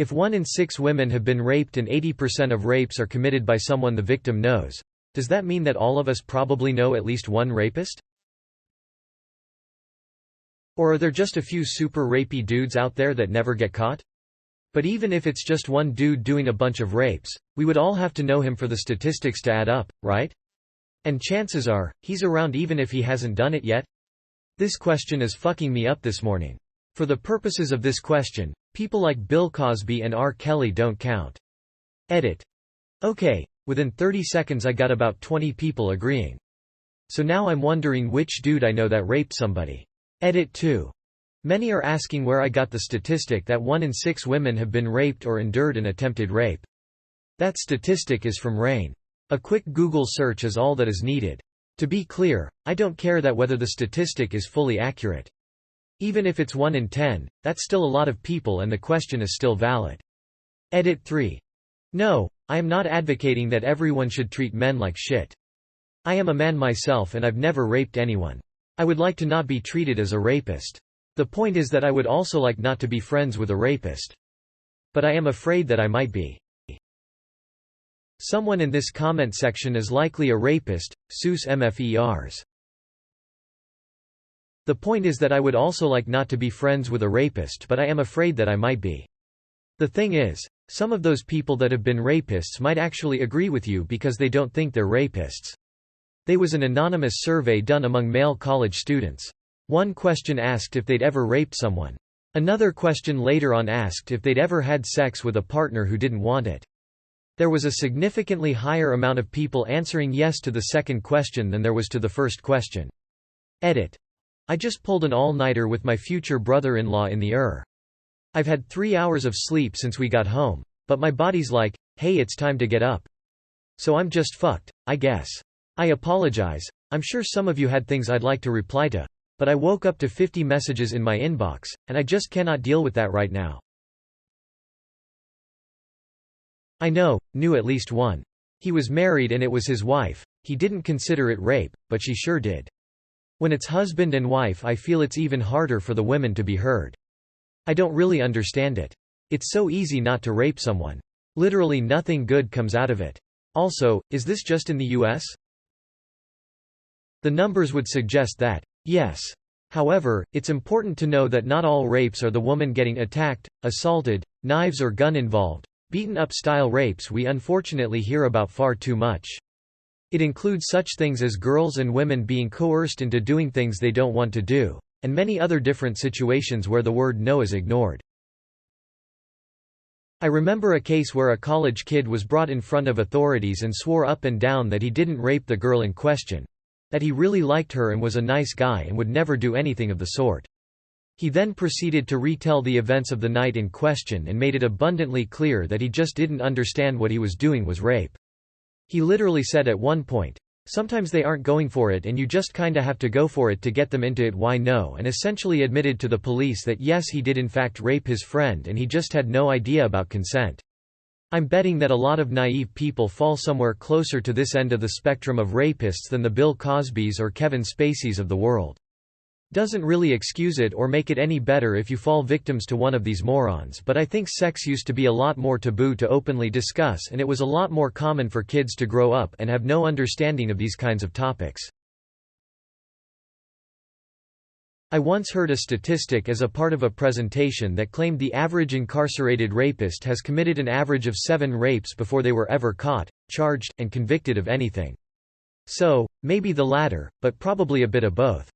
If 1 in 6 women have been raped and 80% of rapes are committed by someone the victim knows, does that mean that all of us probably know at least one rapist? Or are there just a few super rapey dudes out there that never get caught? But even if it's just one dude doing a bunch of rapes, we would all have to know him for the statistics to add up, right? And chances are, he's around even if he hasn't done it yet? This question is fucking me up this morning. For the purposes of this question, people like Bill Cosby and R. Kelly don't count. Edit. Okay, within 30 seconds I got about 20 people agreeing. So now I'm wondering which dude I know that raped somebody. Edit 2. Many are asking where I got the statistic that 1 in 6 women have been raped or endured an attempted rape. That statistic is from RAIN. A quick Google search is all that is needed. To be clear, I don't care that whether the statistic is fully accurate. Even if it's 1 in 10, that's still a lot of people and the question is still valid. Edit 3. No, I am not advocating that everyone should treat men like shit. I am a man myself and I've never raped anyone. I would like to not be treated as a rapist. The point is that I would also like not to be friends with a rapist. But I am afraid that I might be. Someone in this comment section is likely a rapist, Seuss MFERs. The point is that I would also like not to be friends with a rapist, but I am afraid that I might be. The thing is, some of those people that have been rapists might actually agree with you because they don't think they're rapists. There was an anonymous survey done among male college students. One question asked if they'd ever raped someone. Another question later on asked if they'd ever had sex with a partner who didn't want it. There was a significantly higher amount of people answering yes to the second question than there was to the first question. Edit. I just pulled an all-nighter with my future brother-in-law in the I've had 3 hours of sleep since we got home, but my body's like, hey, it's time to get up. So I'm just fucked, I guess. I apologize, I'm sure some of you had things I'd like to reply to. But I woke up to 50 messages in my inbox, and I just cannot deal with that right now. I knew at least one. He was married and it was his wife. He didn't consider it rape, but she sure did. When it's husband and wife, I feel it's even harder for the women to be heard. I don't really understand it. It's so easy not to rape someone. Literally nothing good comes out of it. Also, is this just in the US? The numbers would suggest that. Yes. However, it's important to know that not all rapes are the woman getting attacked, assaulted, knives or gun involved, beaten up style rapes we unfortunately hear about far too much. It includes such things as girls and women being coerced into doing things they don't want to do, and many other different situations where the word no is ignored. I remember a case where a college kid was brought in front of authorities and swore up and down that he didn't rape the girl in question. That he really liked her and was a nice guy and would never do anything of the sort. He then proceeded to retell the events of the night in question and made it abundantly clear that he just didn't understand what he was doing was rape. He literally said at one point, "Sometimes they aren't going for it and you just kinda have to go for it to get them into it, why no?" and essentially admitted to the police that yes, he did in fact rape his friend and he just had no idea about consent. I'm betting that a lot of naive people fall somewhere closer to this end of the spectrum of rapists than the Bill Cosbys or Kevin Spaceys of the world. Doesn't really excuse it or make it any better if you fall victims to one of these morons, but I think sex used to be a lot more taboo to openly discuss and it was a lot more common for kids to grow up and have no understanding of these kinds of topics. I once heard a statistic as a part of a presentation that claimed the average incarcerated rapist has committed an average of 7 rapes before they were ever caught, charged, and convicted of anything. So, maybe the latter, but probably a bit of both.